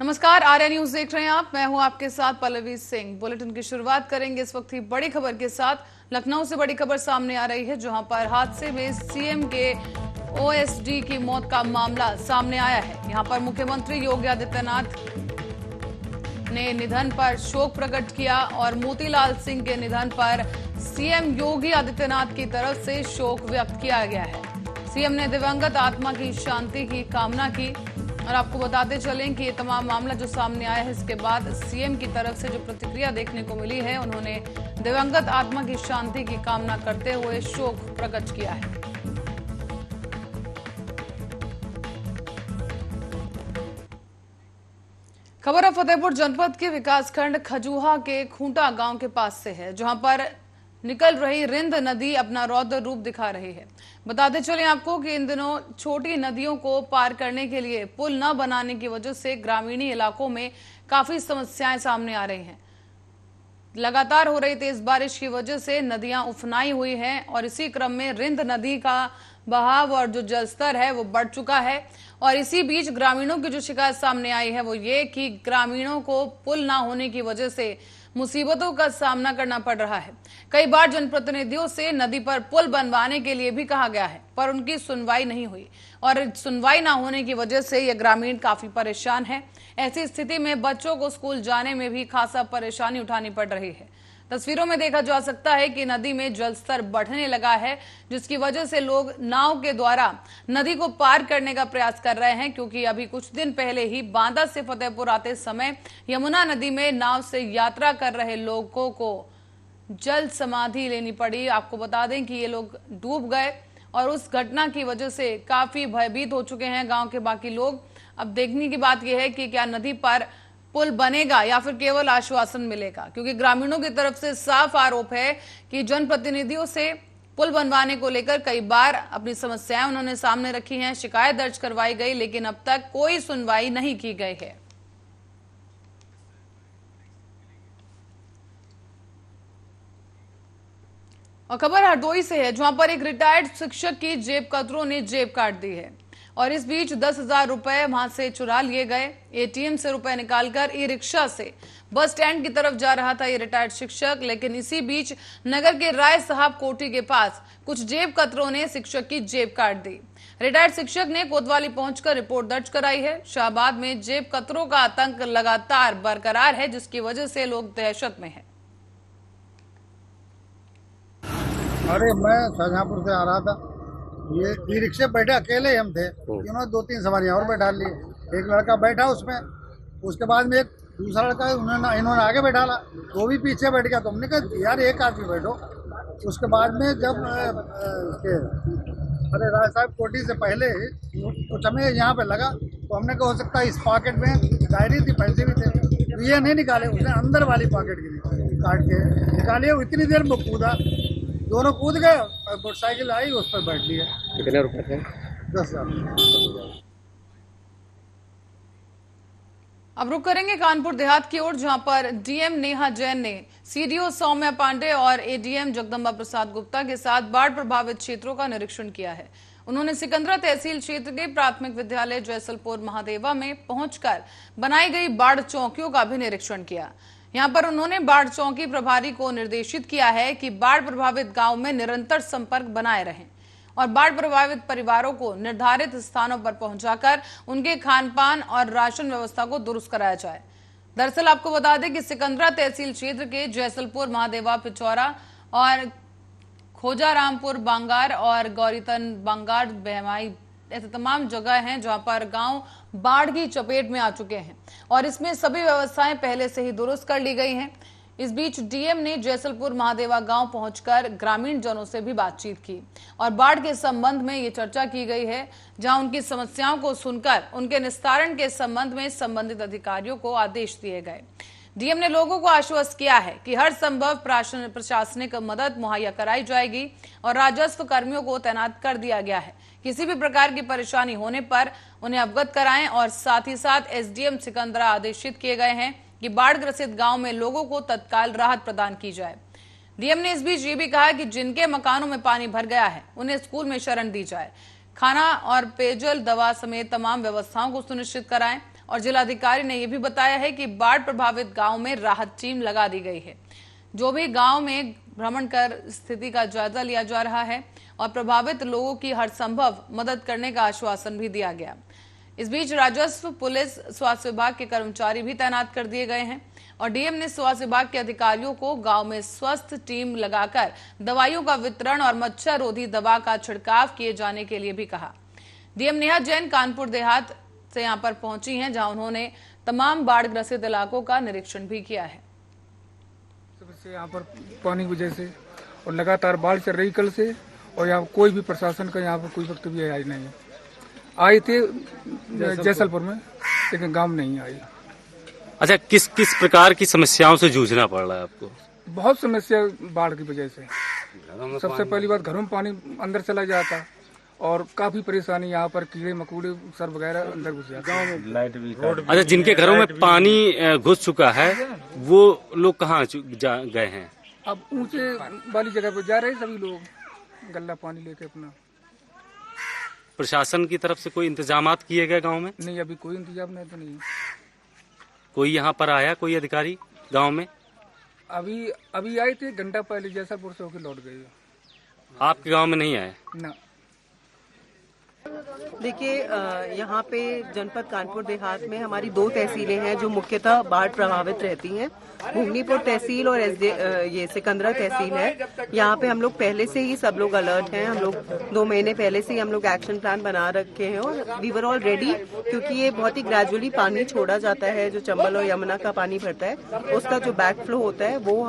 नमस्कार, आर्या न्यूज देख रहे हैं आप। मैं हूं आपके साथ पल्लवी सिंह। बुलेटिन की शुरुआत करेंगे इस वक्त की बड़ी खबर के साथ। लखनऊ से बड़ी खबर सामने आ रही है, जहां पर हादसे में सीएम के ओएसडी की मौत का मामला सामने आया है। यहां पर मुख्यमंत्री योगी आदित्यनाथ ने निधन पर शोक प्रकट किया और मोतीलाल सिंह के निधन पर सीएम योगी आदित्यनाथ की तरफ से शोक व्यक्त किया गया है। सीएम ने दिवंगत आत्मा की शांति की कामना की। और आपको बताते चलें कि ये तमाम मामला जो सामने आया है, इसके बाद सीएम की तरफ से जो प्रतिक्रिया देखने को मिली है, उन्होंने दिवंगत आत्मा की शांति की कामना करते हुए शोक प्रकट किया है। खबर अब फतेहपुर जनपद के विकासखंड खजूहा के खूंटा गांव के पास से है, जहां पर निकल रही रिंद नदी अपना रौद्र रूप दिखा रही है। बताते चलें आपको कि इन दिनों छोटी नदियों को पार करने के लिए पुल न बनाने की वजह से ग्रामीणी इलाकों में काफी समस्याएं सामने आ रही हैं। लगातार हो रही तेज बारिश की वजह से नदियां उफनाई हुई हैं और इसी क्रम में रिंद नदी का बहाव और जो जलस्तर है वो बढ़ चुका है। और इसी बीच ग्रामीणों की जो शिकायत सामने आई है वो ये कि ग्रामीणों को पुल ना होने की वजह से मुसीबतों का सामना करना पड़ रहा है। कई बार जनप्रतिनिधियों से नदी पर पुल बनवाने के लिए भी कहा गया है, पर उनकी सुनवाई नहीं हुई और सुनवाई ना होने की वजह से ये ग्रामीण काफी परेशान है। ऐसी स्थिति में बच्चों को स्कूल जाने में भी खासा परेशानी उठानी पड़ रही है। तस्वीरों में देखा जा सकता है कि नदी में जलस्तर बढ़ने लगा है, जिसकी वजह से लोग नाव के द्वारा नदी को पार करने का प्रयास कर रहे हैं, क्योंकि अभी कुछ दिन पहले ही बांदा से फतेहपुर आते समय यमुना नदी में नाव से यात्रा कर रहे लोगों को जल समाधि लेनी पड़ी। आपको बता दें कि ये लोग डूब गए और उस घटना की वजह से काफी भयभीत हो चुके हैं गांव के बाकी लोग। अब देखने की बात यह है कि क्या नदी पर पुल बनेगा या फिर केवल आश्वासन मिलेगा, क्योंकि ग्रामीणों की तरफ से साफ आरोप है कि जनप्रतिनिधियों से पुल बनवाने को लेकर कई बार अपनी समस्याएं उन्होंने सामने रखी हैं, शिकायत दर्ज करवाई गई, लेकिन अब तक कोई सुनवाई नहीं की गई है। और खबर हरदोई से है, जहां पर एक रिटायर्ड शिक्षक की जेब कतरों ने जेब काट दी है और इस बीच 10,000 रुपए वहां से चुरा लिए गए। एटीएम से रुपए निकालकर ई रिक्शा से बस स्टैंड की तरफ जा रहा था ये रिटायर्ड शिक्षक, लेकिन इसी बीच नगर के राय साहब कोठी के पास कुछ जेब कतरों ने शिक्षक की जेब काट दी। रिटायर्ड शिक्षक ने कोतवाली पहुंचकर रिपोर्ट दर्ज कराई है। शाहबाद में जेब कतरों का आतंक लगातार बरकरार है, जिसकी वजह से लोग दहशत में हैं। अरे मैं शाहजहांपुर से आ रहा था, ये ई रिक्शे बैठे अकेले ही हम थे, इन्होंने 2-3 सवारियां और बैठा ली। एक लड़का बैठा उसमें, उसके बाद में एक दूसरा लड़का इन्होंने आगे बैठा ला, वो भी पीछे बैठ गया। तो हमने कहा यार एक आदमी बैठो। उसके बाद में जब अरे राय साहब कोठी से पहले कुछ हमें यहाँ पे लगा, तो हमने कहा हो सकता है इस पॉकेट में डायरी थी, पैसे भी थे, तो ये नहीं निकाले, उसने अंदर वाली पॉकेट की काट के निकाली। इतनी देर में कूदा, दोनों कूद गए, मोटरसाइकिल आई उस पर बैठ लिया। कितने रुपए थे? 10,000। अब रुक करेंगे कानपुर देहात की ओर, जहां पर डीएम नेहा जैन ने सीडीओ सौम्या पांडे और एडीएम जगदम्बा प्रसाद गुप्ता के साथ बाढ़ प्रभावित क्षेत्रों का निरीक्षण किया है। उन्होंने सिकंदरा तहसील क्षेत्र के प्राथमिक विद्यालय जयसलपुर महादेवा में पहुंचकर बनाई गई बाढ़ चौकियों का भी निरीक्षण किया। यहां पर उन्होंने बाढ़ चौकी प्रभारी को निर्देशित किया है कि बाढ़ प्रभावित गांव में निरंतर संपर्क बनाए रहें और बाढ़ प्रभावित परिवारों को निर्धारित स्थानों पर पहुंचाकर उनके खान पान और राशन व्यवस्था को दुरुस्त कराया जाए। दरअसल आपको बता दें कि सिकंदरा तहसील क्षेत्र के जयसलपुर महादेवा पिचौरा और खोजारामपुर बांगार और गौरीतन बांगार बहमाई ऐसे तमाम जगह हैं जहां पर गांव बाढ़ की चपेट में आ चुके हैं और इसमें सभी व्यवस्थाएं पहले से ही दुरुस्त कर ली गई हैं। इस बीच डीएम ने जयसलपुर महादेवा गांव पहुंचकर ग्रामीण जनों से भी बातचीत की और बाढ़ के संबंध में ये चर्चा की गई है, जहां उनकी समस्याओं को सुनकर उनके निस्तारण के संबंध में संबंधित अधिकारियों को आदेश दिए गए। डीएम ने लोगों को आश्वस्त किया है कि हर संभव प्रशासनिक मदद मुहैया कराई जाएगी और राजस्व कर्मियों को तैनात कर दिया गया है। किसी भी प्रकार की परेशानी होने पर उन्हें अवगत कराएं और साथ ही साथ एसडीएम सिकंदरा आदेशित किए गए हैं कि बाढ़ ग्रसित गांव में लोगों को तत्काल राहत प्रदान की जाए। डीएम ने इस बीच ये भी कहा कि जिनके मकानों में पानी भर गया है उन्हें स्कूल में शरण दी जाए, खाना और पेयजल दवा समेत तमाम व्यवस्थाओं को सुनिश्चित कराएं और जिलाधिकारी ने यह भी बताया है कि बाढ़ प्रभावित गांव में राहत टीम लगा दी गई है, जो भी गांव में भ्रमण कर स्थिति का जायजा लिया जा रहा है और प्रभावित लोगों की हर संभव मदद करने का आश्वासन भी दिया गया। इस बीच राजस्व, पुलिस, स्वास्थ्य विभाग के कर्मचारी भी तैनात कर दिए गए हैं और डीएम ने स्वास्थ्य विभाग के अधिकारियों को गांव में स्वस्थ टीम लगाकर दवाइयों का वितरण और मच्छर रोधी दवा का छिड़काव किए जाने के लिए भी कहा। डीएम नेहा जैन कानपुर देहात से यहां पर पहुंची हैं, जहां उन्होंने तमाम बाढ़ ग्रसित इलाकों का निरीक्षण भी किया है। यहाँ पर पानी की वजह से और लगातार बाढ़ चल रही कल से, और यहाँ कोई भी प्रशासन का यहाँ पर कोई वक्तव्य भी आई नहीं है। आए थे जैसलपुर में, लेकिन गांव में नहीं आई। अच्छा, किस किस प्रकार की समस्याओं से जूझना पड़ रहा है आपको? बहुत समस्या बाढ़ की वजह से। सबसे पहली बात, घरों में पानी अंदर चला जाता और काफी परेशानी, यहाँ पर कीड़े मकोड़े सर वगैरह अंदर घुस जाते। अच्छा, जिनके घरों में पानी घुस चुका है वो लोग कहाँ गए हैं? अब ऊंचे वाली जगह पर जा रहे हैं सभी लोग, गल्ला पानी लेके अपना। प्रशासन की तरफ से कोई इंतजामात किए गए गांव में? नहीं, अभी कोई इंतजाम नहीं तो नहीं। कोई यहाँ पर आया, कोई अधिकारी गांव में? अभी आए थे, घंटा पहले जैसलपुर से होकर लौट गए। आपके गांव में नहीं आए? ना। देखिए, यहाँ पे जनपद कानपुर देहात में हमारी 2 तहसीलें हैं जो मुख्यतः बाढ़ प्रभावित रहती हैं। भूमनीपुर तहसील और ये सिकंदरा तहसील है। यहाँ पे हम लोग पहले से ही सब लोग अलर्ट हैं। हम लोग 2 महीने पहले से ही हम लोग एक्शन प्लान बना रखे हैं और वी वर ऑल रेडी, क्योंकि ये बहुत ही ग्रेजुअली पानी छोड़ा जाता है। जो चंबल और यमुना का पानी भरता है, उसका जो बैक फ्लो होता है वो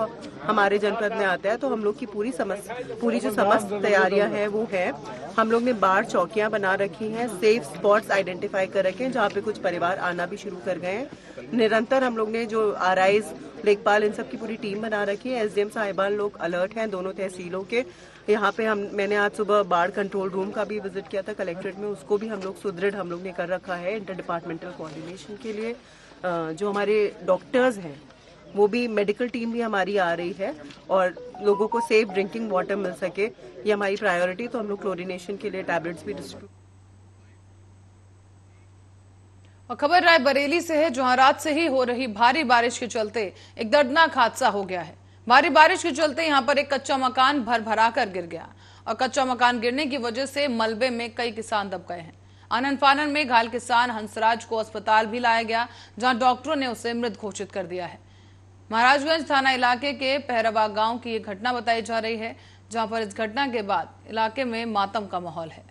हमारे जनपद में आता है। तो हम लोग की पूरी जो समस्त तैयारियां हैं वो है। हम लोग ने बाढ़ चौकियां बना रखी हैं, सेफ स्पॉट्स आइडेंटिफाई कर रखे हैं जहाँ पे कुछ परिवार आना भी शुरू कर गए हैं। निरंतर हम लोग ने जो आरआईज, लेखपाल, इन सब की पूरी टीम बना रखी है। एसडीएम साहिबान लोग अलर्ट हैं दोनों तहसीलों के। यहाँ पे मैंने आज सुबह बाढ़ कंट्रोल रूम का भी विजिट किया था कलेक्ट्रेट में, उसको भी हम लोग सुदृढ़ हम लोग ने कर रखा है इंटर डिपार्टमेंटल कोऑर्डिनेशन के लिए। जो हमारे डॉक्टर्स हैं वो भी, मेडिकल टीम भी हमारी आ रही है और लोगों को सेफ ड्रिंकिंग वाटर मिल सके, ये हमारी प्रायोरिटी। तो हम लोग क्लोरिनेशन के लिए टैबलेट्स भी डिस्ट्रीब्यूट। और खबर रायबरेली से है, जहां रात से ही हो रही भारी बारिश के चलते एक दर्दनाक हादसा हो गया है। भारी बारिश के चलते यहां पर एक कच्चा मकान भर कर गिर गया और कच्चा मकान गिरने की वजह से मलबे में कई किसान दब गए हैं। आनन फानन में घायल किसान हंसराज को अस्पताल भी लाया गया, जहां डॉक्टरों ने उसे मृत घोषित कर दिया है। महाराजगंज थाना इलाके के पहरवा गांव की ये घटना बताई जा रही है, जहां पर इस घटना के बाद इलाके में मातम का माहौल है।